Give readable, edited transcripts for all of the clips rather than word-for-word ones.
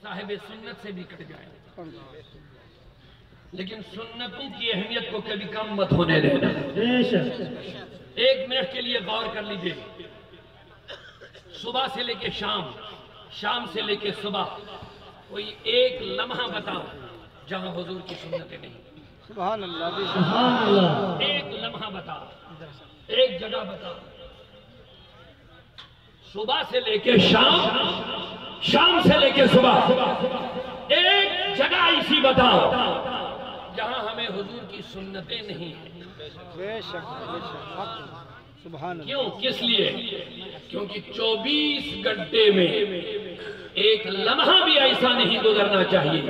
صاحب سنت سے بھی کٹ جائے، لیکن سنتوں کی اہمیت کو کبھی کم مت ہونے دینا۔ ایک منٹ کے لیے غور کر لیجئے، صبح سے لے کے شام، شام سے لے کے صبح، کوئی ایک لمحہ بتاؤ جہاں حضور کی سنتیں نہیں۔ سبحان اللہ، سبحان اللہ۔ ایک لمحہ بتاؤ، ایک جگہ بتاؤ، صبح سے لے کے شام، شام سے لے کے صبح، ایک جگہ ایسی بتاؤ جہاں ہمیں حضور کی سنتیں نہیں ہیں۔ بے شک بے شک، سبحان اللہ۔ کیوں؟ کس لیے؟ کیونکہ 24 گھنٹے میں ایک لمحہ بھی ایسا نہیں گزرنا چاہیے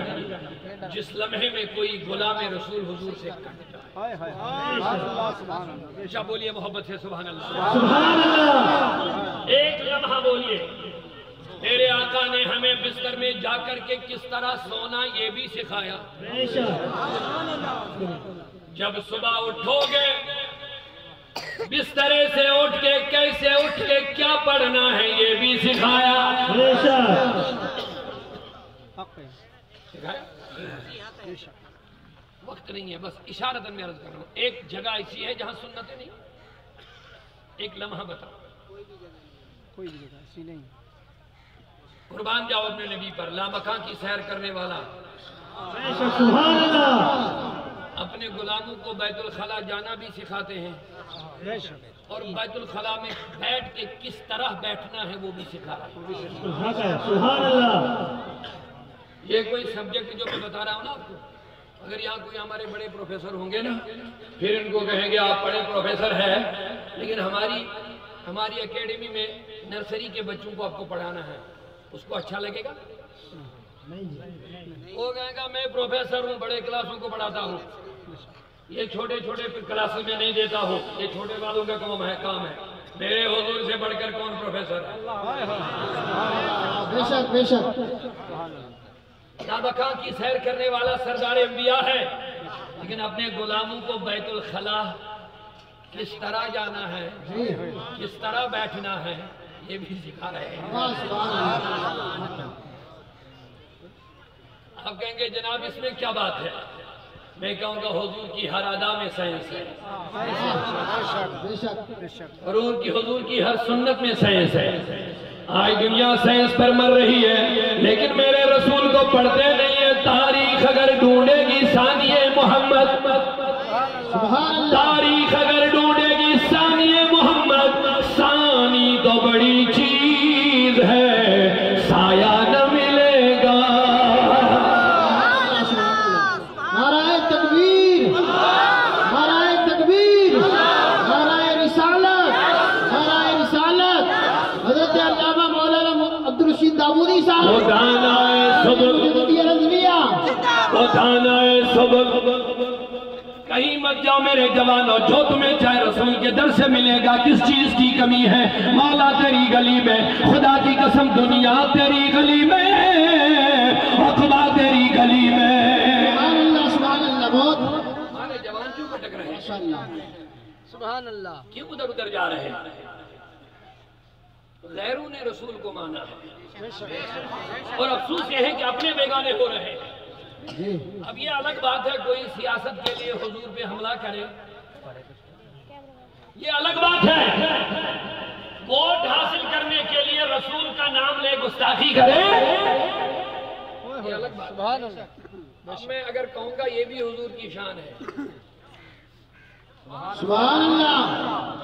جس لمحے میں کوئی غلام رسول حضور سے کٹ جائے۔ ہائے ہائے، سبحان اللہ، سبحان اللہ۔ کیا بولیے محبت سے سبحان اللہ؟ سبحان اللہ۔ ایک لمحہ بولیے، میرے آقا نے ہمیں بستر میں جا کر کے کس طرح سونا یہ بھی سکھایا۔ جب صبح اٹھو گے بسترے سے اٹھ کے کیسے اٹھ کے کیا پڑھنا ہے یہ بھی سکھایا۔ وقت نہیں ہے، بس اشارتاً میں عرض کر رہا ہوں، ایک جگہ ایسی ہے جہاں سنتیں نہیں، ایک لمحہ بتاؤ۔ کوئی بھی جگہ ایسی نہیں۔ قربان جاؤ اپنے نبی پر، لامکاں کی سیر کرنے والا، سبحان اللہ۔ اپنے غلاموں کو بیت الخلا جانا بھی سکھاتے ہیں، اور بیت الخلا میں بیٹھ کے کس طرح بیٹھنا ہے وہ بھی سکھا رہے ہیں۔ سبحان اللہ۔ یہ کوئی سبجیکٹ جو میں بتا رہا ہوں نا آپ کو، اگر یہاں کوئی ہمارے بڑے پروفیسر ہوں گے نا، پھر ان کو کہیں گے آپ بڑے پروفیسر ہیں لیکن ہماری اکیڈمی میں نرسری کے بچوں کو آپ کو پڑھانا ہے، اس کو اچھا لگے گا؟ وہ کہے گا میں پروفیسر ہوں، بڑے کلاسوں کو پڑھاتا ہوں، یہ چھوٹے چھوٹے کلاسوں میں نہیں دیتا ہوں، یہ چھوٹے والوں کا کام ہے، میرے حضور سے بڑھ کر کون پروفیسر ہے؟ بے شک بے شک۔ لامکاں کی سیر کرنے والا سردار انبیاء ہے، لیکن اپنے غلاموں کو بیت الخلا کس طرح جانا ہے، کس طرح بیٹھنا ہے یہ بھی سکھا رہے ہیں۔ آپ کہیں گے جناب اس میں کیا بات ہے؟ میں کہوں گا حضور کی ہر ادا میں سائنس ہے، حضور کی ہر سنت میں سائنس ہے۔ آج دنیا سائنس پر مر رہی ہے لیکن میرے رسول کو پڑھتے نہیں ہے۔ تاریخ اگر ڈھونڈے گی ثانی محمد، تاریخ اگر ڈھونڈے گی ثانی محمد، ثانی تو بڑی چیز ہے سایہ نہ ملے گا۔ نعرہ تکبیر، نعرہ تکبیر، نعرہ رسالت، نعرہ رسالت۔ حضرت علامہ مولانا عبدالرشید داؤدی صاحب، وہ دانائے صبح، کہیں مت جاؤ میرے جوانوں، جو تمہیں چاہے رسول کے در سے ملے گا۔ کس چیز کی کمی ہے؟ مولا تیری گلی میں، خدا کی قسم دنیا تیری گلی میں، عقبہ تیری گلی میں۔ سبحان اللہ، سبحان اللہ۔ بہت ہمارے جوان کیوں بھٹک رہے ہیں؟ سبحان اللہ۔ کیوں ادھر ادھر جا رہے ہیں؟ غیروں نے رسول کو مانا ہے، اور افسوس یہ ہے کہ اپنے بیگانے ہو رہے ہیں۔ اب یہ الگ بات ہے کوئی سیاست کے لیے حضور پہ حملہ کرے، یہ الگ بات ہے۔ ووٹ حاصل کرنے کے لیے رسول کا نام لے گستاخی کرے، یہ الگ بات۔ سبحان اللہ۔ اب میں اگر کہوں گا یہ بھی حضور کی شان ہے، سبحان اللہ۔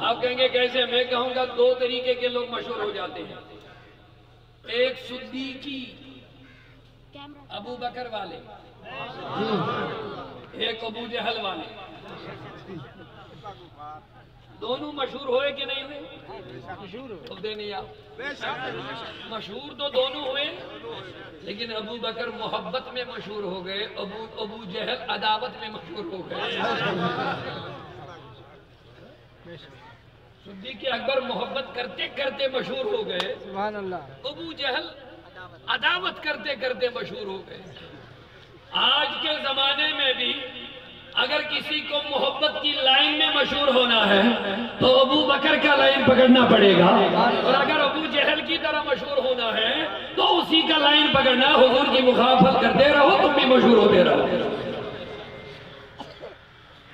آپ کہیں گے کیسے؟ میں کہوں گا دو طریقے کے لوگ مشہور ہو جاتے ہیں، ایک صدیقی ابو بکر والے، ایک ابو جہل والے۔ دونوں مشہور ہوئے کہ نہیں ہوئے؟ بولتے نہیں آپ؟ مشہور تو دونوں ہوئے، لیکن ابو بکر محبت میں مشہور ہو گئے، ابو جہل عداوت میں مشہور ہو گئے۔ صدیق اکبر محبت کرتے کرتے مشہور ہو گئے، سبحان اللہ۔ ابو جہل عداوت کرتے کرتے مشہور ہو گئے۔ آج کے زمانے میں بھی اگر کسی کو محبت کی لائن میں مشہور ہونا ہے تو ابو بکر کا لائن پکڑنا پڑے گا، اور اگر ابو جہل کی طرح مشہور ہونا ہے تو اس اسی کا لائن پکڑنا، حضور کی مخالفت کرتے رہو تم بھی مشہور ہوتے رہو۔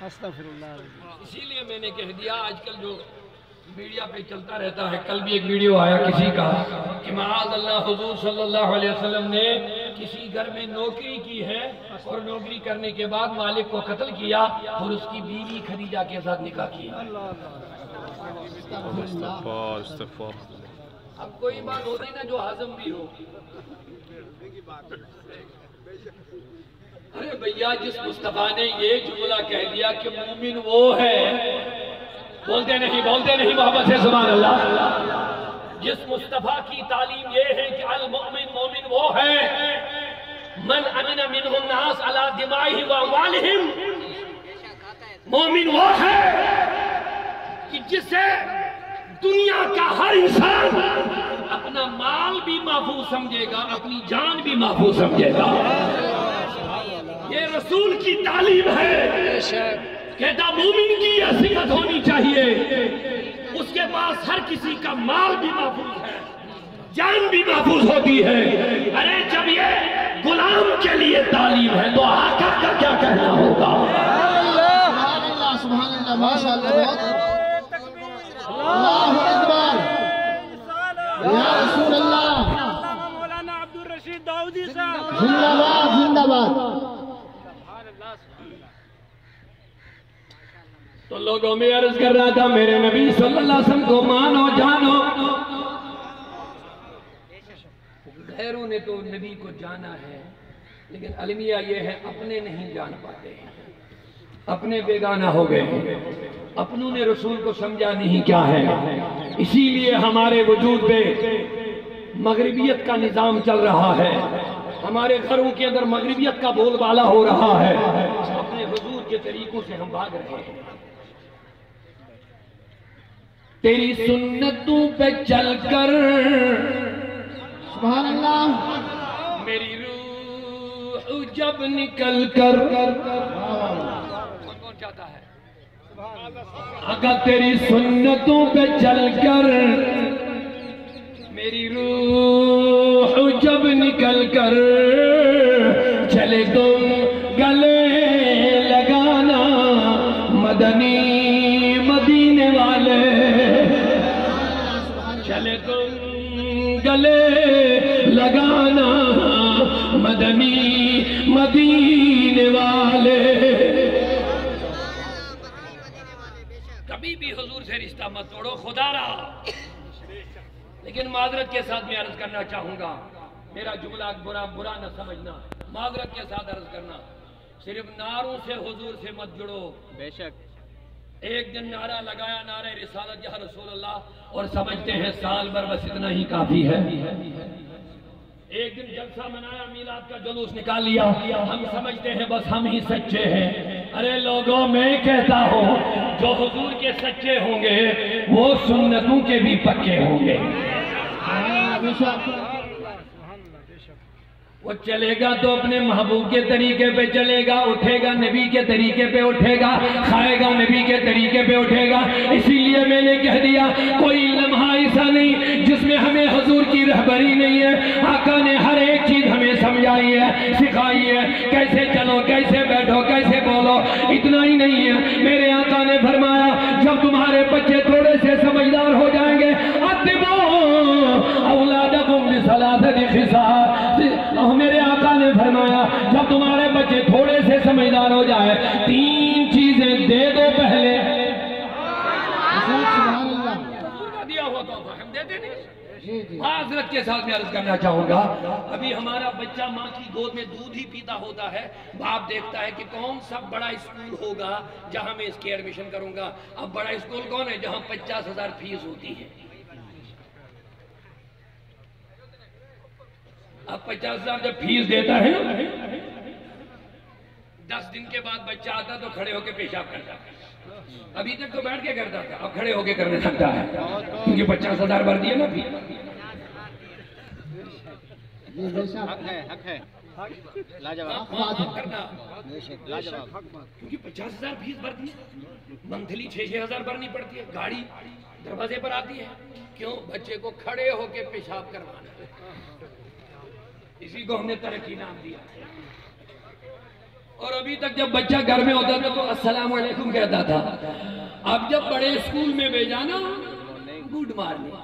استغفر اللہ۔ اسی لیے میں نے کہہ دیا آج کل جو میڈیا پہ چلتا رہتا ہے، کل بھی ایک ویڈیو آیا کسی کا کہ معاذ اللہ حضور صلی اللہ علیہ وسلم نے کسی گھر میں نوکری کی ہے اور نوکری کرنے کے بعد مالک کو قتل کیا اور اس کی بیوی خدیجہ کے ساتھ نکاح کیا۔ اب کوئی بات ہوتی نا جو ہضم بھی ہو۔ ارے بھیا جس مصطفیٰ نے یہ جملہ کہہ دیا کہ مومن وہ ہے، بولتے نہیں محبت سے سبحان اللہ۔ جس مصطفیٰ کی تعلیم یہ ہے کہ المؤمن مومن وہ ہے من امن منہ الناس علی دمائہ و اموالہم، مومن وہ ہے کہ جسے دنیا کا ہر انسان اپنا مال بھی محفوظ سمجھے گا، اپنی جان بھی محفوظ سمجھے گا۔ یہ رسول کی تعلیم ہے، کہتا مومن کی یہ صفت ہونی چاہیے، اس کے پاس ہر کسی کا مال بھی محفوظ ہے، جان بھی محفوظ ہوتی ہے۔ ارے جب یہ غلام کے لیے تعلیم ہے تو آقا کا کیا کہنا ہوگا؟ سبحان اللہ، ماشاء اللہ، اللہ اکبر، یا رسول اللہ، مولانا عبد الرشید داؤدی صاحب، زندہ باد زندہ باد۔ تو لوگوں میں عرض کر رہا تھا میرے نبی صلی اللہ علیہ وسلم کو مانو جانو۔ غیروں نے تو نبی کو جانا ہے، لیکن المیہ یہ ہے اپنے نہیں جان پاتے ہیں، اپنے بیگانہ ہو گئے ہیں، اپنوں نے رسول کو سمجھا نہیں کیا ہے۔ اسی لیے ہمارے وجود پہ مغربیت کا نظام چل رہا ہے، ہمارے گھروں کے اندر مغربیت کا بول بالا ہو رہا ہے، اپنے حضور کے طریقوں سے ہم بھاگ رہے ہیں۔ تیری سنتوں پہ چل کر سبحان اللہ، میری روح جب نکل کر، کون چاہتا ہے اگر تیری سنتوں پہ چل کر میری روح جب نکل کر چلے تم گلے لگانا مدنی مدینے والے، چلے تم گلے لگانا مدنی مدینے والے۔ کبھی بھی حضور سے رشتہ مت توڑو خدا را، لیکن معذرت کے ساتھ میں عرض کرنا چاہوں گا، میرا جملہ برا نہ سمجھنا، معذرت کے ساتھ عرض کرنا، صرف نعروں سے حضور سے مت جڑو۔ بے شک ایک دن نعرہ لگایا نعرہ رسالت یا رسول اللہ اور سمجھتے ہیں سال بھر بس اتنا ہی کافی ہے۔ ایک دن جلسہ منایا، میلاد کا جلوس نکال لیا، ہم سمجھتے ہیں بس ہم ہی سچے ہیں۔ ارے لوگوں میں کہتا ہوں جو حضور کے سچے ہوں گے وہ سنتوں کے بھی پکے ہوں گے۔ وہ چلے گا تو اپنے محبوب کے طریقے پہ چلے گا، اٹھے گا نبی کے طریقے پہ اٹھے گا، کھائے گا نبی کے طریقے پہ اٹھے گا۔ اسی لیے میں نے کہہ دیا کوئی لمحہ ایسا نہیں جس میں ہمیں حضور کی رہبری نہیں ہے۔ آقا نے ہر ایک چیز ہمیں سمجھائی ہے، سکھائی ہے، کیسے چلو، کیسے بیٹھو، کیسے بولو۔ اتنا ہی نہیں ہے، میرے آقا نے فرمایا جب تمہارے بچے تھوڑے سے سمجھدار ہو جائیں گے اولادکم بثلاثۃ خصال، میرے آقا نے فرمایا جب تمہارے بچے تھوڑے سے سمجھدار ہو جائے 3 چیزیں دے دو پہلے۔ دیا ہوا تو ہم دیتے نہیں۔ معذرت کے ساتھ میں عرض کرنا چاہوں گا، ابھی ہمارا بچہ ماں کی گود میں دودھ ہی پیتا ہوتا ہے، باپ دیکھتا ہے کہ کون سا بڑا اسکول ہوگا جہاں میں اس کی ایڈمیشن کروں گا۔ اب بڑا اسکول کون ہے؟ جہاں 50,000 فیس ہوتی ہے۔ اب 50,000 جب فیس دیتا ہے نا، 10 دن کے بعد بچہ آتا تو کھڑے ہو کے پیشاب کرتا ہے۔ ابھی تک تو بیٹھ کے کرتا تھا، اب کھڑے ہو کے کرنے لگتا ہے کیونکہ 50,000 بھر دیے نا۔ حق ہے لاجواب کرنا، کیونکہ 50,000 فیس بھر دی، منتھلی 6,000 بھرنی پڑتی ہے، گاڑی دروازے پر آتی ہے، کیوں؟ بچے کو کھڑے ہو کے پیشاب کروانا۔ اسی کو ہم نے ترقی نام دیا. اور ابھی تک جب بچہ گھر میں ہوتا تھا تو السلام علیکم کہتا تھا. اب جب بڑے اسکول میں بھیجا نا گڈ مارننگ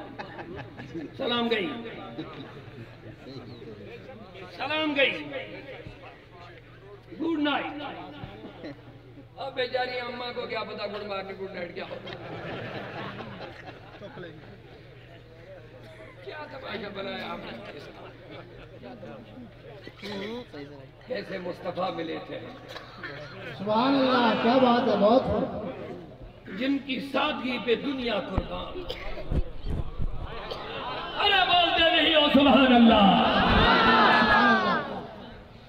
سلام گئی سلام گئی گڈ نائٹ. اب بیچاری اماں کو کیا پتا گڈ مارننگ گڈ نائٹ کیا ہوتا کیا تماشا بنایا آپ نے. کیسے مصطفیٰ ملے تھے سبحان اللہ کیا بات ہے بہت. جن کی سادگی پہ دنیا قربان. ارے بولتے نہیں ہو سبحان اللہ.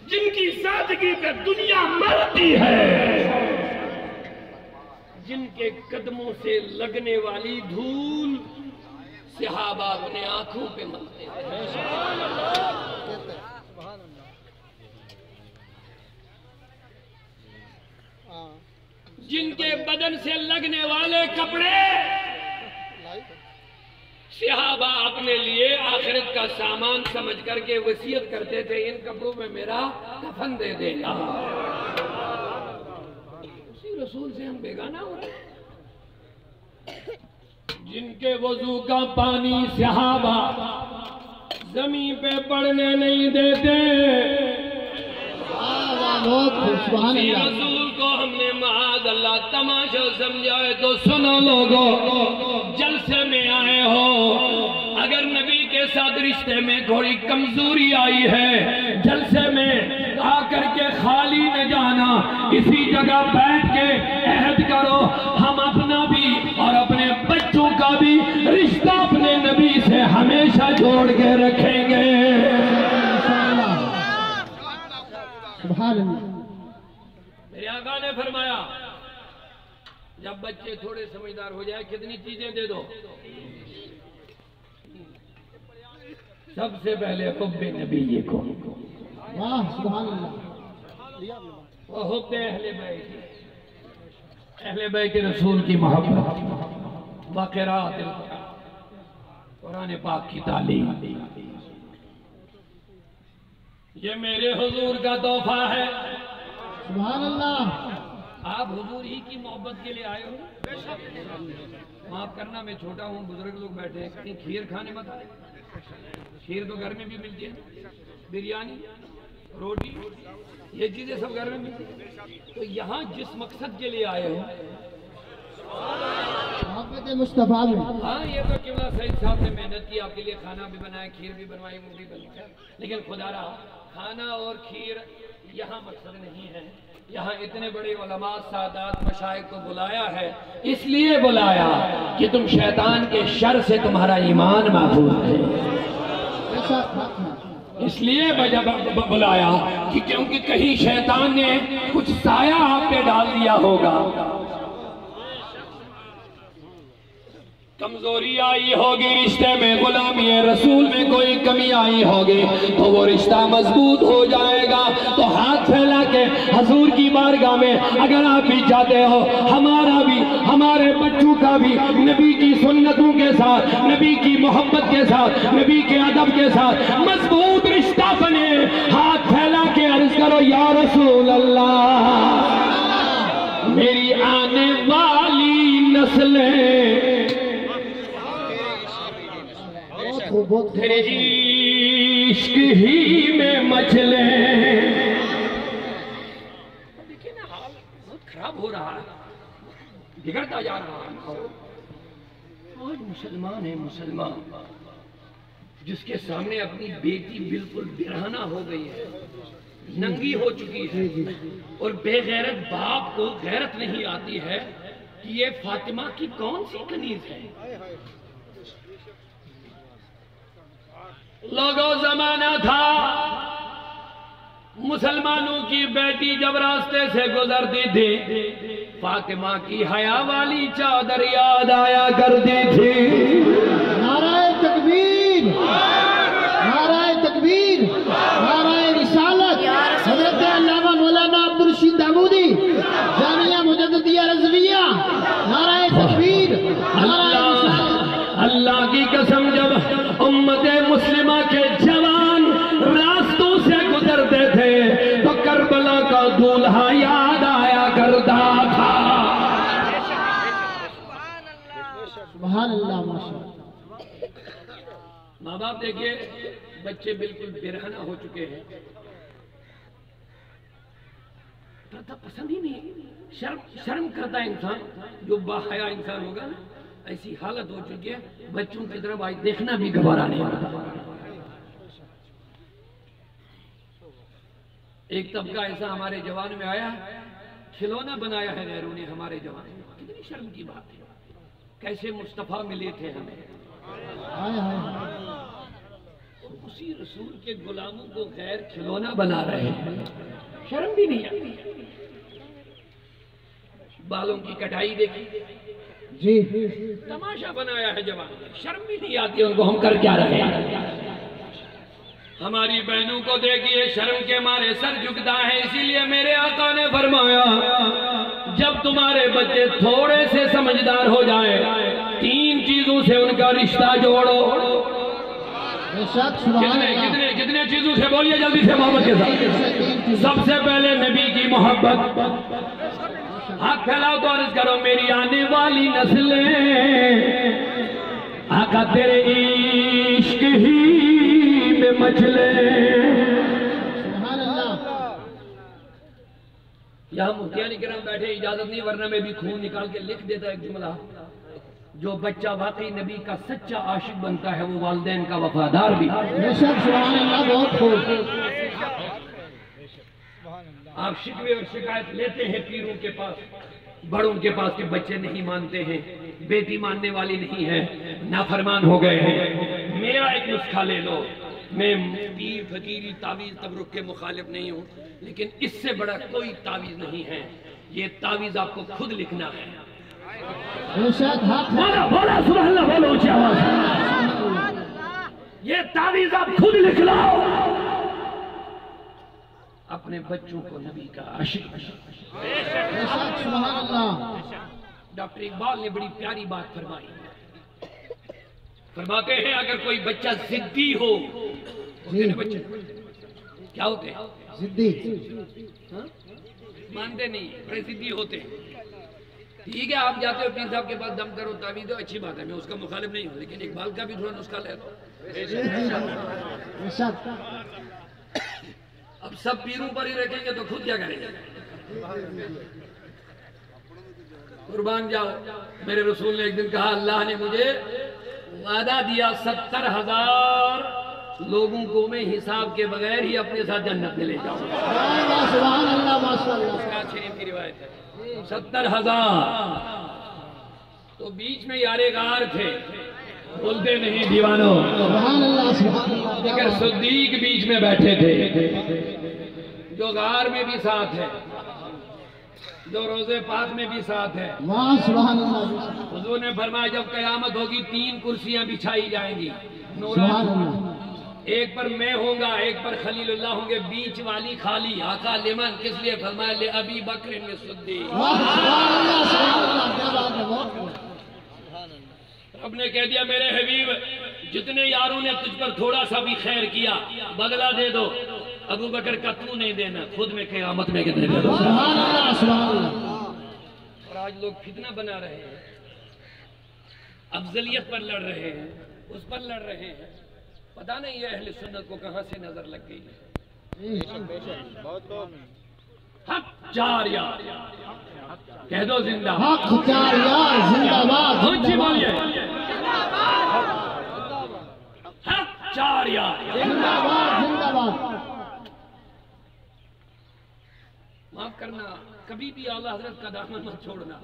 جن کی سادگی پہ دنیا مرتی ہے. جن کے قدموں سے لگنے والی دھول صحابہ اپنے آنکھوں پہ ملتے ہیں. جن کے بدن سے لگنے والے کپڑے صحابہ اپنے لیے آخرت کا سامان سمجھ کر کے وصیت کرتے تھے ان کپڑوں میں میرا کفن دے دینا. اسی رسول سے ہم بیگانہ ہو رہے ہیں. جن کے وضو کا پانی صحابہ زمین پہ پڑنے نہیں دیتے. سبحان اللہ. رسول کو ہم نے معاذ اللہ تماشا سمجھائے تو سنو لوگو جلسے میں آئے ہو اگر نبی کے ساتھ رشتے میں کوئی کمزوری آئی ہے جلسے میں آ کر کے خالی نہ جانا. اسی جگہ بیٹھ کے عہد کرو ہم اپنا بھی اور اپنے بچوں کا بھی رشتہ اپنے نبی سے ہمیشہ جوڑ کے رکھیں گے. سبحان اللہ. میرے آقا نے فرمایا جب بچے تھوڑے سمجھدار ہو جائے کتنی چیزیں دے دو. سب سے پہلے حب نبی کو واہ سبحان اللہ. وہ حب اہل بیت اہل بیت رسول کی محبت وقراءت قرآن پاک کی تعلیم. یہ میرے حضور کا تحفہ ہے. سبحان اللہ. آپ حضور ہی کی محبت کے لیے آئے ہو. معاف کرنا میں چھوٹا ہوں بزرگ لوگ بیٹھے ہیں کہیں کھیر کھانے مت آئے. کھیر تو گھر میں بھی ملتی ہے بریانی روٹی یہ چیزیں سب گھر میں ملتی ہیں. تو یہاں جس مقصد کے لیے آئے ہو محبت مصطفیٰ میں. ہاں یہ تو قبلہ سعید صاحب نے محنت کی آپ کے لیے کھانا بھی بنایا کھیر بھی بنوائی وہ بھی بنوایا لیکن خدا رہا کھانا اور کھیر یہاں مقصد نہیں ہے. یہاں اتنے بڑے علماء سادات مشائخ کو بلایا ہے اس لیے بلایا کہ تم شیطان کے شر سے تمہارا ایمان محفوظ ہے. اس لیے بلایا کہ کیونکہ کہیں شیطان نے کچھ سایہ آپ پہ ڈال دیا ہوگا. کمزوری آئی ہوگی رشتے میں غلامی رسول میں کوئی کمی آئی ہوگی تو وہ رشتہ مضبوط ہو جائے گا. تو ہاتھ پھیلا کے حضور کی بارگاہ میں اگر آپ بھی چاہتے ہو ہمارا بھی ہمارے بچوں کا بھی نبی کی سنتوں کے ساتھ نبی کی محبت کے ساتھ نبی کے ادب کے ساتھ مضبوط رشتہ بنے ہاتھ پھیلا کے عرض کرو یا رسول اللہ میری آنے والی نسلیں تیرے عشق ہی میں مچلیں. دیکھیں نا حال بہت خراب ہو رہا ہے بگڑتا جا رہا ہے. آج مسلمان ہے مسلمان جس کے سامنے اپنی بیٹی بالکل برہنہ ہو گئی ہے ننگی ہو چکی ہے اور بے غیرت باپ کو غیرت نہیں آتی ہے کہ یہ فاطمہ کی کون سی کنیز ہے. لوگوں زمانہ تھا مسلمانوں کی بیٹی جب راستے سے گزرتی تھی فاطمہ کی حیا والی چادر یاد آیا کرتی تھی. نعرہ تکبیر نعرہ تکبیر نعرہ رسالت. حضرت علامہ مولانا عبدالرشید دامودی جامعہ مجددیہ رضویہ. نعرہ تکبیر نعرہ رسالت. اللہ کی قسم جب امت مسلمہ کے جوان راستہ سبحان اللہ ماشاء اللہ. ماں باپ دیکھیے بچے بالکل برہنہ ہو چکے ہیں، پردہ پسند ہی نہیں، شرم کرتا ہے انسان. جو باحیا انسان ہوگا نا، ایسی حالت ہو چکی ہے بچوں کی طرف آج دیکھنا بھی گوارا نہیں ہوتا. ایک طبقہ ایسا ہمارے جوان میں آیا، کھلونا بنایا ہے غیروں نے ہمارے جوان میں. کتنی شرم کی بات ہے، کیسے مصطفیٰ ملے تھے ہمیں، اسی رسول کے غلاموں کو غیر کھلونا بنا رہے ہیں. شرم بھی نہیں آتی. بالوں کی کٹائی دیکھی، جی تماشا بنایا ہے جوان. شرم بھی نہیں آتی ان کو، ہم کر کیا رہے ہیں. ہماری بہنوں کو دیکھیے شرم کے مارے سر جھکتا ہے. اسی لیے میرے آقا نے فرمایا جب تمہارے بچے تھوڑے سے سمجھدار ہو جائیں، 3 چیزوں سے ان کا رشتہ جوڑو. کتنے چیزوں سے بولیے جلدی سے محبت کے ساتھ. سب سے پہلے نبی کی محبت. ہاتھ پھیلاؤ تو عرض کرو میری آنے والی نسلیں آقا تیرے عشق ہی میں مچلے. یہاں مفتیان کرام بیٹھے، اجازت نہیں ورنہ میں بھی خون نکال کے لکھ دیتا ایک جملہ. جو بچہ واقعی نبی کا سچا عاشق بنتا ہے وہ والدین کا وفادار بھی. سبحان اللہ. بہت خوب. آپ شکوے اور شکایت لیتے ہیں پیروں کے پاس، بڑوں کے پاس کہ بچے نہیں مانتے ہیں، بیٹی ماننے والی نہیں ہے، نافرمان ہو گئے ہیں. میرا ایک نسخہ لے لو. میں پیر فقیری تعویذ تبرک کے مخالف نہیں ہوں، لیکن اس سے بڑا کوئی تعویذ نہیں ہے. یہ تعویذ آپ کو خود لکھنا ہے. بولا سبحان اللہ، بولو اونچی آواز. یہ تعویذ آپ خود لکھ لاؤ، اپنے بچوں کو نبی کا عاشق. سبحان اللہ. ڈاکٹر اقبال نے بڑی پیاری بات فرمائی. فرماتے ہیں اگر کوئی بچہ ضدی ہو، بچے کیا ہوتے ہیں؟ ضدی. مانتے نہیں، بڑے ضدی ہوتے ہیں. ٹھیک ہے آپ جاتے ہو پیر صاحب کے پاس دم کرو تعویذ دو، اچھی بات ہے، میں اس کا مخالف نہیں ہوں، لیکن اقبال کا بھی تھوڑا نسخہ لے لو. اب سب پیروں پر ہی رکھیں گے تو خود کیا کریں گے؟ قربان جاؤ. میرے رسول نے ایک دن کہا اللہ نے مجھے وعدہ دیا 70,000 لوگوں کو میں حساب کے بغیر ہی اپنے ساتھ جنت میں لے جاؤں. سبحان اللہ ماشاء اللہ. مسکات شریف کی روایت ہے. 70,000 تو بیچ میں یار غار تھے، بولتے نہیں دیوانوں. سبحان اللہ. سبحان اللہ. لیکن صدیق بیچ میں بیٹھے تھے، جو غار میں بھی ساتھ ہے، جو روزے پاک میں بھی ساتھ ہے. سبحان اللہ. حضور نے فرمایا جب قیامت ہوگی 3 کرسیاں بچھائی جائیں گی سبحان نورانی. اللہ. ایک پر میں ہوں گا، ایک پر خلیل اللہ ہوں گے، بیچ والی خالی. آقا لمن کس لیے فرمایا لے ابی بکر نے صدیق. سبحان اللہ. سبحان اللہ. کیا بات ہے. بہت رب نے کہہ دیا میرے حبیب جتنے یاروں نے تجھ پر تھوڑا سا بھی خیر کیا بدلہ دے دو. ابو بکر کا تو نہیں دینا، خود میں قیامت میں کتنے دے دو. سبحان اللہ. سبحان اللہ. اور آج لوگ فتنہ بنا رہے ہیں، افضلیت پر لڑ رہے ہیں، اس پر لڑ رہے ہیں. پتہ نہیں یہ اہل سنت کو کہاں سے نظر لگ گئی ہے. حق چار یار کہہ دو زندہ حق چار یار زندہ باد. اونچی بولیے حق چار یار. زندہ باد. زندہ باد. معاف کرنا، کبھی بھی اعلیٰ حضرت کا دامن مت چھوڑنا.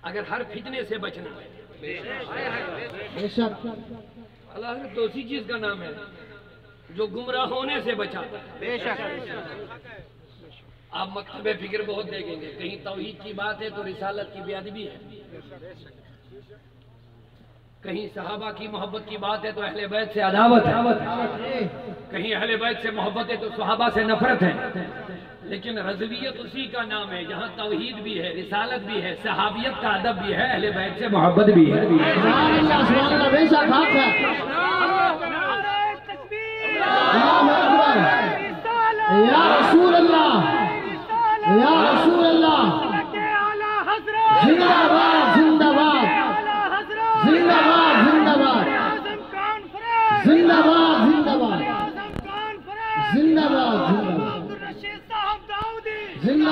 اگر ہر فتنے سے بچنا ہے. بے شک. اعلیٰ حضرت تو اسی چیز کا نام ہے جو گمراہ ہونے سے بچاتا ہے. بے شک. آپ مکتب فکر بہت دیکھیں گے، کہیں توحید کی بات ہے تو رسالت کی بے ادبی ہے، کہیں صحابہ کی محبت کی بات ہے تو اہل بیت سے عداوت ہے، کہیں اہل بیت سے محبت ہے تو صحابہ سے نفرت ہے. لیکن رضویت اسی کا نام ہے جہاں توحید بھی ہے، رسالت بھی ہے، صحابیت کا ادب بھی ہے، اہل بیت سے محبت بھی ہے. سبحان اللہ. سبحان اللہ. بے شک حق ہے. اللہ اکبر. یا رسول اللہ. یا رسول اللہ.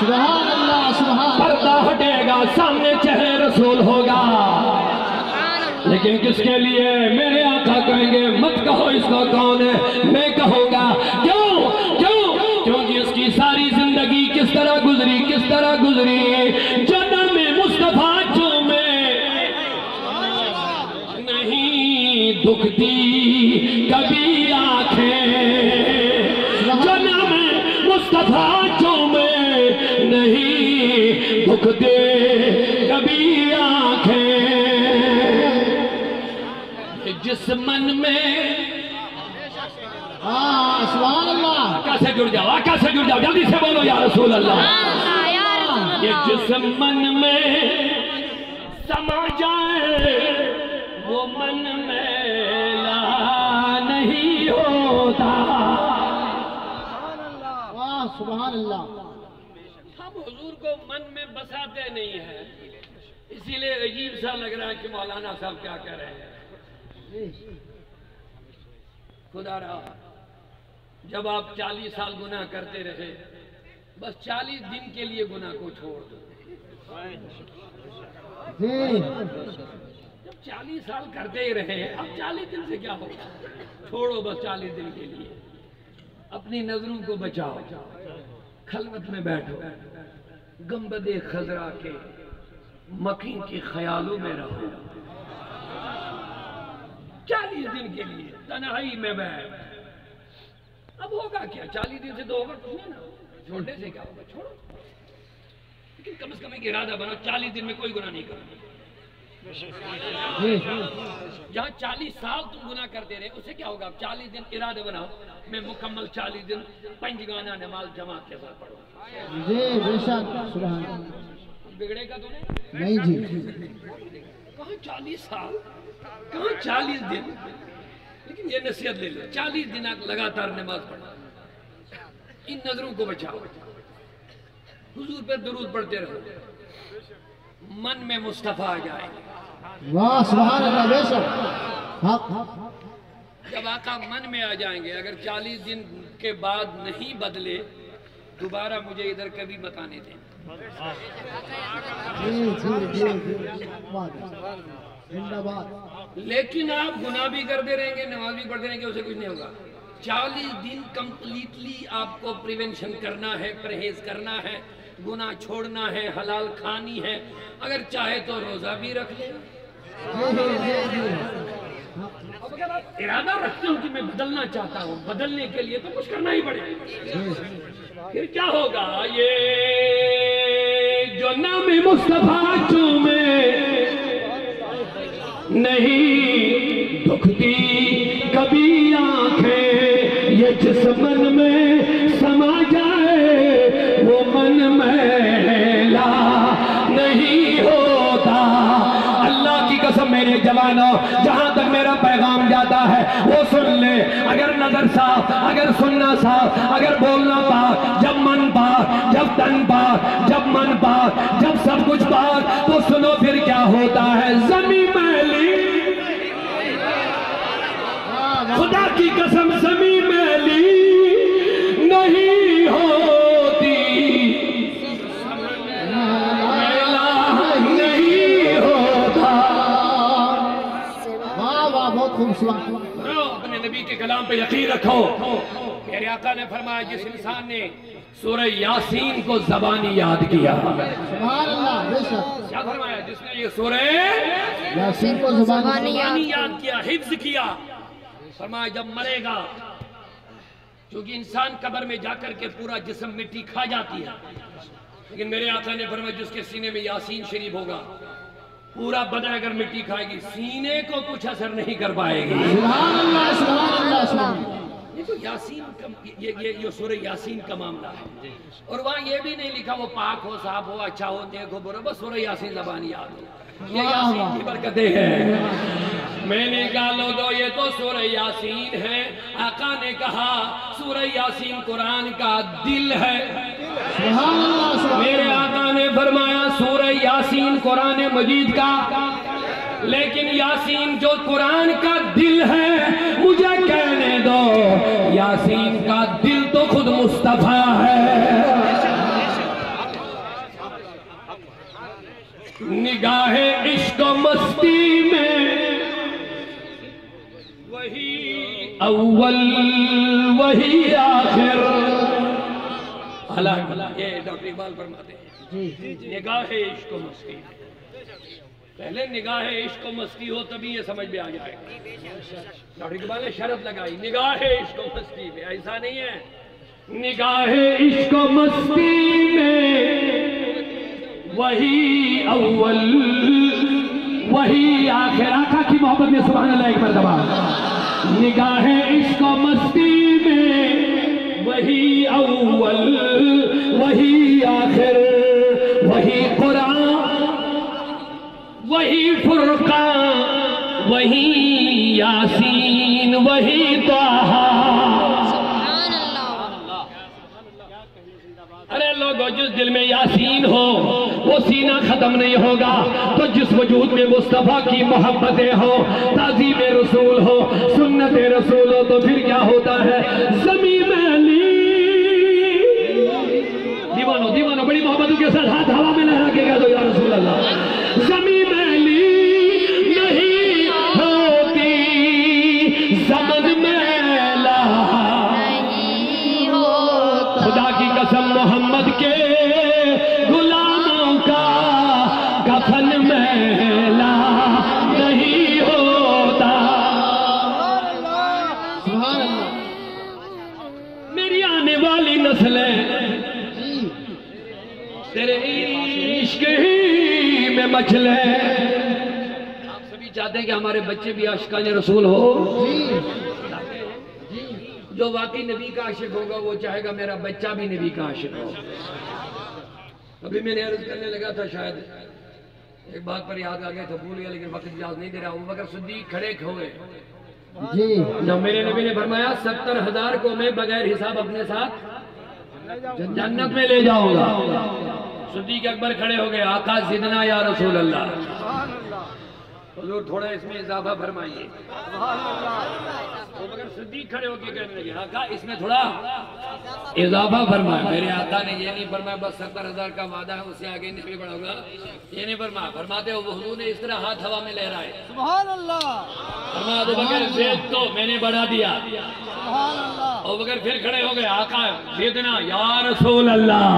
سبحان اللہ سبحان پردہ ہٹے گا، سامنے چہرے رسول ہوگا، لیکن کس کے لیے؟ میرے آقا کہیں گے مت کہو اس کو کون ہے، میں کہوں گا۔ کیونکہ اس کی ساری زندگی کس طرح گزری، جنم مصطفیٰ جو میں نہیں دکھتی کبھی آنکھیں، جنم مصطفیٰ جو میں نہیں دکھتے کبھی آنکھیں، جس من میں سبحان اللہ آقا سے جڑ جاؤ، جلدی سے بولو یا رسول اللہ۔ یہ جس من میں سما جائے وہ من میلا نہیں ہوتا۔ واہ سبحان اللہ۔ ہم حضور کو من میں بساتے نہیں ہیں، اسی لئے عجیب سا لگ رہا ہے کہ مولانا صاحب کیا کہہ رہے ہیں۔ خدا رہا جب آپ 40 سال گناہ کرتے رہے، بس 40 دن کے لیے گناہ کو چھوڑ دو۔ جب 40 سال کرتے ہی رہے، اب 40 دن سے کیا ہوگا؟ چھوڑو بس 40 دن کے لیے، اپنی نظروں کو بچاؤ، خلوت میں بیٹھو، گنبد خضرا کے مکین کے خیالوں میں رہو، 40 دن کے لیے تنہائی میں بیٹھ۔ اب ہوگا کیا؟ 40 دن سے تو ہوگا کچھ نہیں نا، چھوڑنے سے کیا ہوگا؟ چھوڑو، لیکن کم از کم ایک ارادہ بناؤ، 40 دن میں کوئی گناہ نہیں کرو۔ جہاں 40 سال تم گناہ کرتے رہے، اسے کیا ہوگا؟ 40 دن ارادہ بناؤ، میں مکمل 40 دن 5 گانا نماز جماعت کے ساتھ پڑھوں۔ بے شک سبحان اللہ۔ بگڑے گا تمہیں؟ نہیں جی۔ کہاں 40 سال، کہاں 40 دن؟ لیکن یہ نصیحت لے لو، 40 دن لگاتار نماز پڑھنا، ان نظروں کو بچاؤ، حضور پر درود پڑھتے رہو، من میں مصطفیٰ آ جائے۔ واہ سبحان اللہ بے شک حق۔ جب آقا من میں آ جائیں گے، اگر 40 دن کے بعد نہیں بدلے، دوبارہ مجھے ادھر کبھی مت آنے دیں۔ زندہ باد۔ لیکن آپ گناہ بھی کرتے رہیں گے، نماز بھی پڑھتے رہیں گے، اسے کچھ نہیں ہوگا۔ 40 دن کمپلیٹلی آپ کو پریونشن کرنا ہے، پرہیز کرنا ہے، گناہ چھوڑنا ہے، حلال کھانی ہے، اگر چاہے تو روزہ بھی رکھ لیں۔ اب اگر آپ ارادہ رکھتے ہو کہ میں بدلنا چاہتا ہوں، بدلنے کے لیے تو کچھ کرنا ہی پڑے گا۔ پھر کیا ہوگا؟ یہ جو نام مصطفیٰ چومے نہیں دکھتی کبھی آنکھیں، یہ جس من میں سما جائے وہ من میلا نہیں ہوتا۔ اللہ کی قسم میرے جوانوں، جہاں تک میرا پیغام جاتا ہے وہ سن لے۔ اگر نظر صاف، اگر سننا صاف، اگر بولنا پاک، جب من پاک، جب تن پاک، جب من پاک، جب سب کچھ پاک، تو سنو پھر کیا ہوتا ہے۔ زمین میلی، خدا کی قسم زمین میلی نہیں ہوتی، میلا نہیں ہوتا۔ واہ واہ بہت خوبصورت۔ اپنے نبی کے کلام پہ یقین رکھو۔ میرے آقا نے فرمایا جس انسان نے سورہ یاسین کو زبانی یاد کیا، سبحان اللہ بے شک۔ کیا فرمایا؟ جس نے یہ سورہ یاسین کو زبانی یاد کیا، حفظ کیا، فرمایا جب مرے گا، کیونکہ انسان قبر میں جا کر کے پورا جسم مٹی کھا جاتی ہے، لیکن میرے آقا نے فرمایا جس کے سینے میں یاسین شریف ہوگا، پورا بدن اگر مٹی کھائے گی سینے کو کچھ اثر نہیں کر پائے گی۔ سبحان اللہ سبحان اللہ سبحان اللہ۔ یہ تو یاسین کا یہ سورہ یاسین کا معاملہ ہے، اور وہاں یہ بھی نہیں لکھا وہ پاک ہو، صاف ہو، اچھا ہو، نیک ہو، برا، بس سورہ یاسین زبانی یاد ہو۔ یہ یاسین کی برکتیں ہیں۔ میں نے کہا لوگو یہ تو سورہ یاسین ہے، آقا نے کہا سورہ یاسین قرآن کا دل ہے۔ سبحان اللہ سبحان میرے آقا نے فرمایا سورہ یاسین قرآن مجید کا، لیکن یاسین جو قرآن کا دل ہے، مجھے کہنے دو یاسین کا دل تو خود مصطفیٰ ہے۔ نگاہ عشق و مستی میں وہی اول وہی آخر. یہ ڈاکٹر اقبال فرماتے ہیں نگاہ عشق و مستی. پہلے نگاہ عشق و مستی ہو تبھی یہ سمجھ میں آ جائے. ڈاکٹر اقبال نے شرط لگائی نگاہ عشق و مستی میں. ایسا نہیں ہے نگاہ عشق و مستی میں وہی اول وہی آخر. آقا کی محبت میں سبحان اللہ ایک مرتبہ. نگاہ عشق و مستی میں وہی اول وہی آخر وہی قرآن وہی فرقان وہی یاسین وہی طٰہٰ. ارے لوگو جس دل میں یاسین ہو وہ سینہ ختم نہیں ہوگا. تو جس وجود میں مصطفیٰ کی محبتیں ہو تعظیم رسول ہو سنت رسول ہو تو پھر کیا ہوتا ہے. زمین میں علی دیوانو بڑی محبتوں کے ساتھ ہاتھ ہوا میں لہرا کے کہہ دو یا رسول اللہ. زمین میں علی نہیں ہوتی زمن میلا خدا کی قسم محمد کے غلاموں کا کفن میلا نہیں ہوتا. میری آنے والی نسلیں تیرے عشق ہی میں مچلیں. آپ سبھی چاہتے ہیں کہ ہمارے بچے بھی عاشقان رسول ہو. جو واقعی نبی کا عاشق ہوگا وہ چاہے گا میرا بچہ بھی نبی کا عاشق ہو. ابھی میں نے عرض کرنے لگا تھا شاید ایک بات پر یاد آ گیا تھا بھول گیا لیکن وقت اجازت نہیں دے رہا. ابوبکر صدیق کھڑے ہوئے جب میرے نبی نے فرمایا 70,000 کو میں بغیر حساب اپنے ساتھ جنت میں لے جاؤں گا. صدیق اکبر کھڑے ہو گئے آقا زدنا یا رسول اللہ. حضور تھوڑا اس میں اضافہ فرمائیے. ابوبکر صدیق کھڑے ہو کے کہنے لگے آقا اس میں تھوڑا اضافہ فرمائے. میرے آقا نے یہ نہیں فرمایا بس 70,000 کا وعدہ ہے اس سے آگے نہیں بڑھا ہوگا. یہ نہیں فرمایا. فرماتے ہو حضور نے اس طرح ہاتھ ہوا میں لہرائے. سبحان اللہ. فرمایا ابوبکر زید تو میں نے بڑھا دیا. سبحان اللہ. ابوبکر پھر کھڑے ہو گئے آقا زدنا یا رسول اللہ.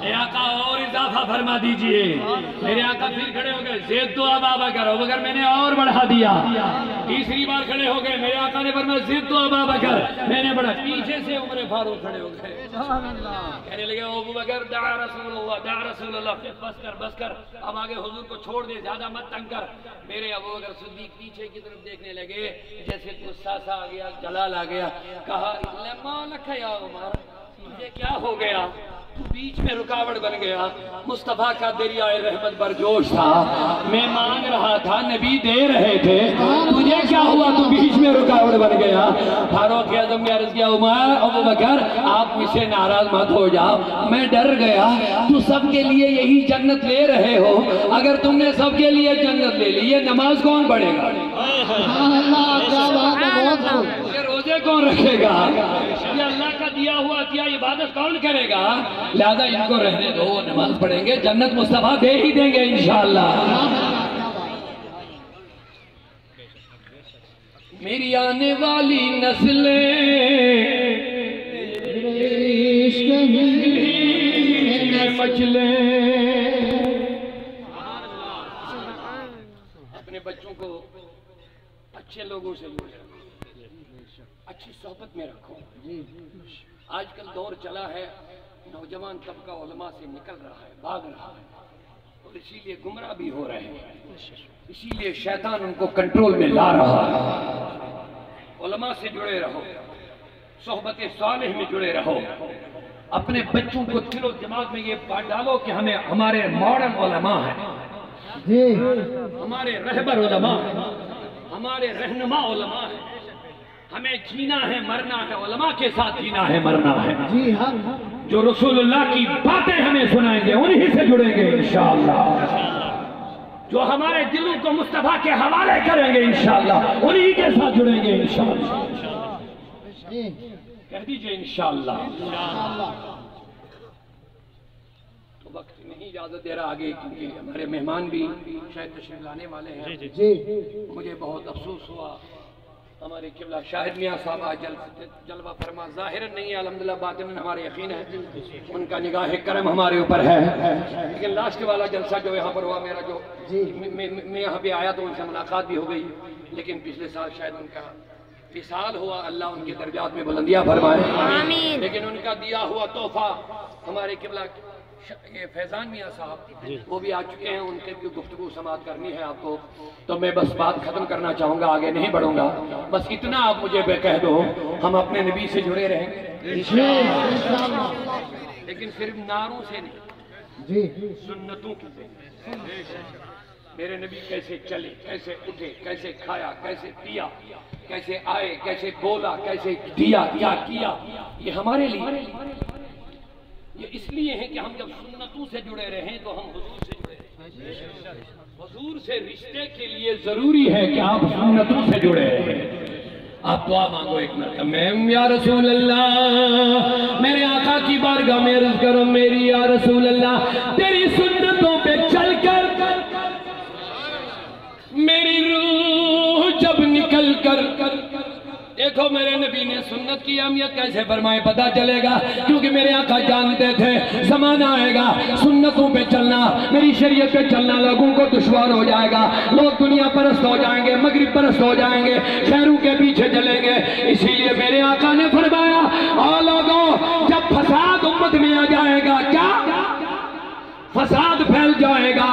اے آقا اور اضافہ فرما دیجئے. میرے آقا پھر کھڑے ہو گئے زید تو اب ابوبکر. ابوبکر میں نے اور بڑھا دیا. تیسری بار کھڑے ہو گئے میرے آقا نے فرمایا زید تو اب ابوبکر میں نے بڑھا. پیچھے سے عمر فاروق کھڑے ہو گئے کہنے لگے ابوبکر دعا رسول اللہ دعا رسول اللہ. بس کر اب آگے حضور کو چھوڑ دے زیادہ مت تنگ کر. میرے ابوبکر صدیق پیچھے کی طرف دیکھنے لگے جیسے غصہ سا آ گیا جلال آ گیا. کہا لما لک یا عمر مجھے کیا ہو گیا تو بیچ میں رکاوٹ بن گیا. مصطفیٰ کا دریائے رحمت برجوش تھا. میں مانگ رہا تھا نبی دے رہے تھے تجھے کیا ہوا تو بیچ میں رکاوٹ بن گیا. فاروق اعظم نے عرض کیا عمر ابوبکر آپ مجھ سے ناراض مت ہو جاؤ میں ڈر گیا. تو سب کے لیے یہی جنت لے رہے ہو. اگر تم نے سب کے لیے جنت لے لی یہ نماز کون پڑھے گا یہ روزے کون رکھے گا یہ اللہ کا دیا ہوا دیا عبادت کون کرے گا. لہذا ان کو رہنے دو وہ نماز پڑھیں گے جنت مصطفیٰ دے ہی دیں گے انشاءاللہ. میری آنے والی نسلیں مچلیں. اپنے بچوں کو اچھے لوگوں سے جوڑے رکھو اچھی صحبت میں رکھو. آج کل دور چلا ہے نوجوان طبقہ علماء سے نکل رہا ہے بھاگ رہا ہے اور اسی لیے گمراہ بھی ہو رہے ہیں. اسی لیے شیطان ان کو کنٹرول میں لا رہا ہے. علماء سے جڑے رہو صحبت صالح میں جڑے رہو. اپنے بچوں کو دل و دماغ میں یہ بات ڈالو کہ ہمیں ہمارے ماڈرن علماء ہیں ہمارے رہبر علماء ہیں ہمارے رہنما علماء ہیں. ہمیں جینا ہے مرنا ہے علماء کے ساتھ جینا ہے مرنا ہے. جو رسول اللہ کی باتیں ہمیں سنائیں گے انہی سے جڑیں گے انشاءاللہ. جو ہمارے دلوں کو مصطفیٰ کے حوالے کریں گے انشاءاللہ انہی کے ساتھ جڑیں گے انشاءاللہ. کہہ دیجئے انشاءاللہ. تو وقت نہیں اجازت دے رہا آگے، کیونکہ ہمارے مہمان بھی شاید تشریف لانے والے ہیں۔ جی مجھے بہت افسوس ہوا، ہمارے قبلہ شاہد میاں صاحب آج جلوہ فرما ظاہراً نہیں ہے، الحمدللہ باطناً ہمارے یقین ہے ان کا نگاہ کرم ہمارے اوپر ہے، لیکن لاسٹ والا جلسہ جو یہاں پر ہوا میرا جو میں یہاں پہ آیا تو ان سے ملاقات بھی ہو گئی، لیکن پچھلے سال شاید ان کا وصال ہوا، اللہ ان کے درجات میں بلندیاں فرمائے، لیکن ان کا دیا ہوا تحفہ ہمارے قبلہ یہ فیضان میاں صاحب وہ بھی آ چکے ہیں، ان کے بھی گفتگو سماعت کرنی ہے آپ کو، تو میں بس بات ختم کرنا چاہوں گا، آگے نہیں بڑھوں گا، بس اتنا آپ مجھے کہہ دو ہم اپنے نبی سے جڑے رہیں گے، لیکن صرف نعروں سے نہیں، جی سنتوں کی سے۔ میرے نبی کیسے چلے، کیسے اٹھے، کیسے کھایا، کیسے پیا، کیسے آئے، کیسے بولا، کیسے دیا، کیا کیا، یہ ہمارے لیے، یہ اس لیے ہے کہ ہم جب سنتوں سے جڑے رہیں تو ہم حضور سے جڑے رہیں۔ حضور سے رشتے کے لیے ضروری ہے کہ آپ سنتوں سے جڑے رہیں۔ آپ دعا مانگو ایک مرتبہ، میں یا رسول اللہ، میرے آقا کی بارگاہ میں عرض کرو، میری یا رسول اللہ تیری سنتوں پہ چل کر میری روح جب نکل کر، دیکھو میرے نبی نے سنت کی اہمیت کیسے فرمائے پتہ چلے گا، کیونکہ میرے آقا جانتے تھے زمانہ آئے گا سنتوں پہ چلنا، میری شریعت پہ چلنا لوگوں کو دشوار ہو جائے گا، لوگ دنیا پرست ہو جائیں گے، مغرب پرست ہو جائیں گے، خیروں کے پیچھے چلیں گے، اسی لیے میرے آقا نے فرمایا آ لوگوں جب فساد امت میں آ جائے گا، کیا فساد پھیل جائے گا،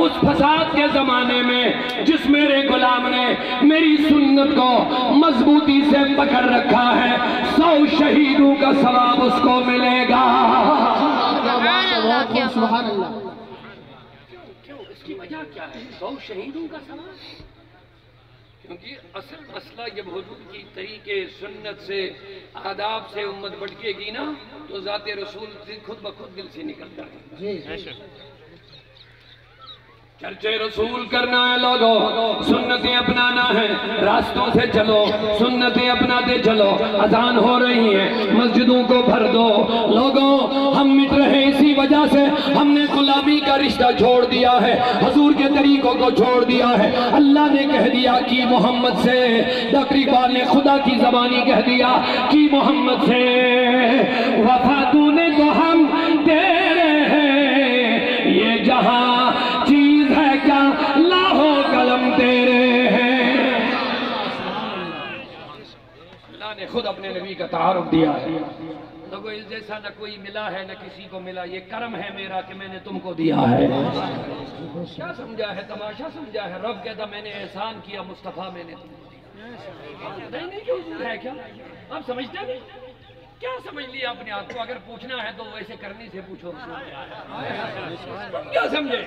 اس فساد کے زمانے میں جس میرے غلام نے میری سنت کو مضبوطی سے پکڑ رکھا ہے 100 شہیدوں کا ثواب اس کو ملے گا۔ سبحان اللہ۔ کیوں اس کی وجہ کیا ہے 100 شہیدوں کا ثواب؟ کیونکہ اصل مسئلہ جب حضور کی طریقے سنت سے آداب سے امت بٹکے گی نا تو ذات رسول سے خود بخود دل سے نکل جائے گا۔ چرچے رسول کرنا ہے لوگوں، سنتیں اپنانا ہے، راستوں سے چلو، سنتیں اپناتے چلو، اذان ہو رہی ہیں مسجدوں کو بھر دو، لوگوں ہم مٹ رہے اسی وجہ سے، ہم نے غلامی کا رشتہ چھوڑ دیا ہے، حضور کے طریقوں کو چھوڑ دیا ہے، اللہ نے کہہ دیا کی محمد سے، ڈاکٹر اقبال نے خدا کی زبانی کہہ دیا کی محمد سے، وفاتوں نے تو ہم تیرے ہیں، یہ جہاں لاہو قلم تیرے ہیں۔ اللہ نے خود اپنے نبی کا تعارف دیا ہے، لوگوں اس جیسا نہ کوئی ملا ہے نہ کسی کو ملا، یہ کرم ہے میرا کہ میں نے تم کو دیا ہے۔ کیا سمجھا ہے تماشا سمجھا ہے، رب کہتا میں نے احسان کیا مصطفیٰ میں نے تم کو دیا، نہیں کہ حضور ہے کیا آپ سمجھتے نہیں؟ کیا سمجھ لیا اپنے آپ کو؟ اگر پوچھنا ہے تو ویسے کرنے سے پوچھو، تم کیا سمجھے؟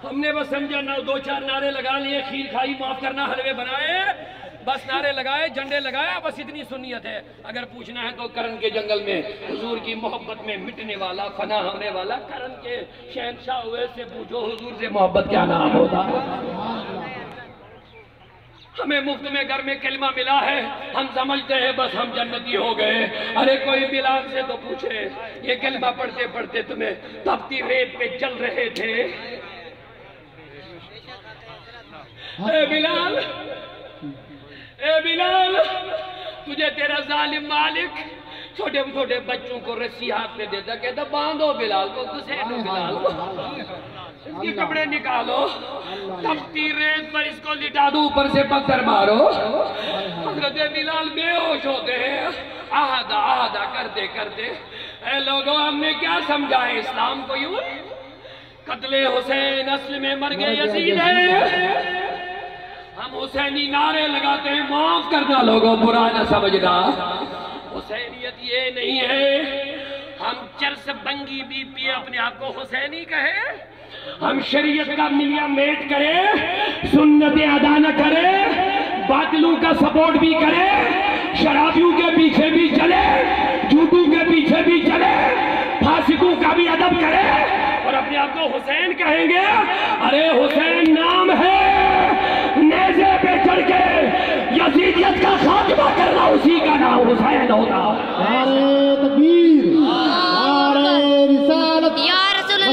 ہم نے بس سمجھا 2-4 نعرے لگا لیے، کھیر کھائی معاف کرنا حلوے بنائے، بس نعرے لگائے جھنڈے لگایا، بس اتنی سنیت ہے۔ اگر پوچھنا ہے تو کرن کے جنگل میں حضور کی محبت میں مٹنے والا فنا ہونے والا کرن کے شہنشاہ ہوئے سے پوچھو حضور سے محبت کیا نام ہوتا۔ ہمیں مفت میں گھر میں کلمہ ملا ہے، ہم سمجھتے ہیں بس ہم جنتی ہو گئے۔ ارے کوئی بلال سے تو پوچھے یہ کلمہ پڑھتے پڑھتے تمہیں تپتی ریت پہ چل رہے تھے؟ اے بلال تجھے تیرا ظالم مالک چھوٹے چھوٹے بچوں کو رسی ہاتھ میں دیتا، کہتا باندھو بلال کو، گھسیٹو بلال کو، اس کے کپڑے نکالو، تپتی ریت پر اس کو لٹا دو، اوپر سے پتھر مارو۔ حضرت بلال بے ہوش ہوتے ہیں، آہدہ کرتے کرتے۔ اے لوگوں ہم نے کیا سمجھا ہے اسلام کو؟ یوں قتل حسین اصل میں مر گئے یزید ہے، ہم حسینی نعرے لگاتے ہیں، معاف کرنا لوگوں برا نہ سمجھنا، حسینیت یہ نہیں ہے ہم چرس بنگی بی پی اپنے آپ کو حسینی کہیں، ہم شریعت کا ملیہ میٹ کریں، سنتیں ادا نہ کریں، باطلوں کا سپورٹ بھی کریں، شرابیوں کے پیچھے بھی چلے، جھوٹوں کے پیچھے بھی چلے، فاسقوں کا بھی ادب کریں اور اپنے آپ کو حسین کہیں گے۔ ارے حسین نام ہے، نیزے پہ چڑھ کے یزیدیت کا خاتمہ کرنا اسی کا نام حسین ہوتا۔ نعرہ تکبیر، نعرہ رسالت، یا رسول اللہ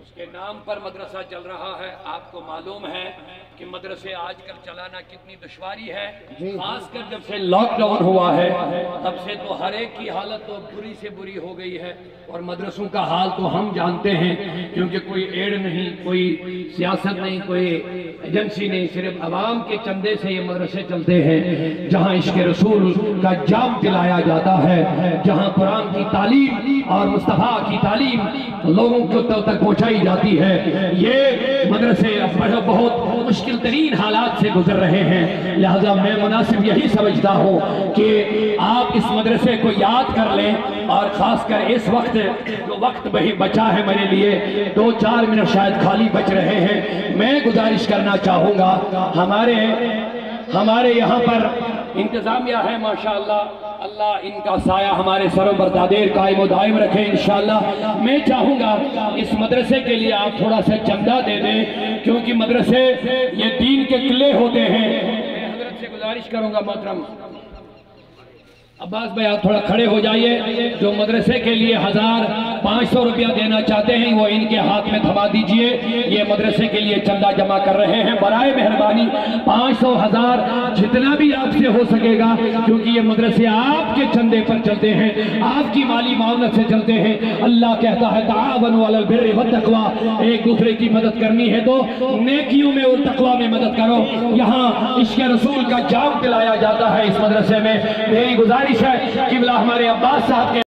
اس کے نام پر مدرسہ چل رہا ہے. آپ کو معلوم ہے کہ مدرسے آج کل چلانا کتنی دشواری ہے, خاص کر جب سے لاک ڈاؤن ہوا ہے تب سے تو ہر ایک کی حالت تو بری سے بری ہو گئی ہے. اور مدرسوں کا حال تو ہم جانتے ہیں, کیونکہ کوئی ایڈ نہیں, کوئی سیاست نہیں, کوئی ایجنسی نہیں, صرف عوام کے چندے سے یہ مدرسے چلتے ہیں. جہاں عشق رسول کا جام پلایا جاتا ہے, جہاں قرآن کی تعلیم اور مصطفیٰ کی تعلیم لوگوں کو تک پہنچائی جاتی ہے. یہ مدرسے بہت مشکل ترین حالات سے گزر رہے ہیں. لہذا میں مناسب یہی سمجھتا ہوں کہ آپ اس مدرسے کو یاد کر لیں, اور خاص کر اس وقت جو وقت بچا ہے میرے لیے 2-4 منٹ شاید خالی بچ رہے ہیں, میں گزارش کرنا چاہوں گا. ہمارے یہاں پر انتظامیہ ہے ماشاءاللہ, اللہ ان کا سایہ ہمارے سروں پر دادیر قائم و دائم رکھے انشاءاللہ. میں چاہوں گا اس مدرسے کے لیے آپ تھوڑا سا چندہ دے دیں, کیونکہ مدرسے یہ دین کے قلعے ہوتے ہیں. میں حضرت سے گزارش کروں گا محترم عباس بھائی آپ تھوڑا کھڑے ہو جائیے. جو مدرسے کے لیے 1500 روپیہ دینا چاہتے ہیں وہ ان کے ہاتھ میں تھما دیجئے. یہ مدرسے کے لیے چندہ جمع کر رہے ہیں. برائے مہربانی 500 1000 جتنا بھی آپ سے ہو سکے گا, کیونکہ یہ مدرسے آپ کے چندے پر چلتے ہیں, آپ کی مالی معاونت سے چلتے ہیں. اللہ کہتا ہے تعاونوا علی البر والتقوی, ایک دوسرے کی مدد کرنی ہے تو نیکیوں میں اور تقوی میں مدد کرو. یہاں عشق رسول کا جام پلایا جاتا ہے اس مدرسے میں. میری گزارش ہے قبلہ ہمارے عباس صاحب کے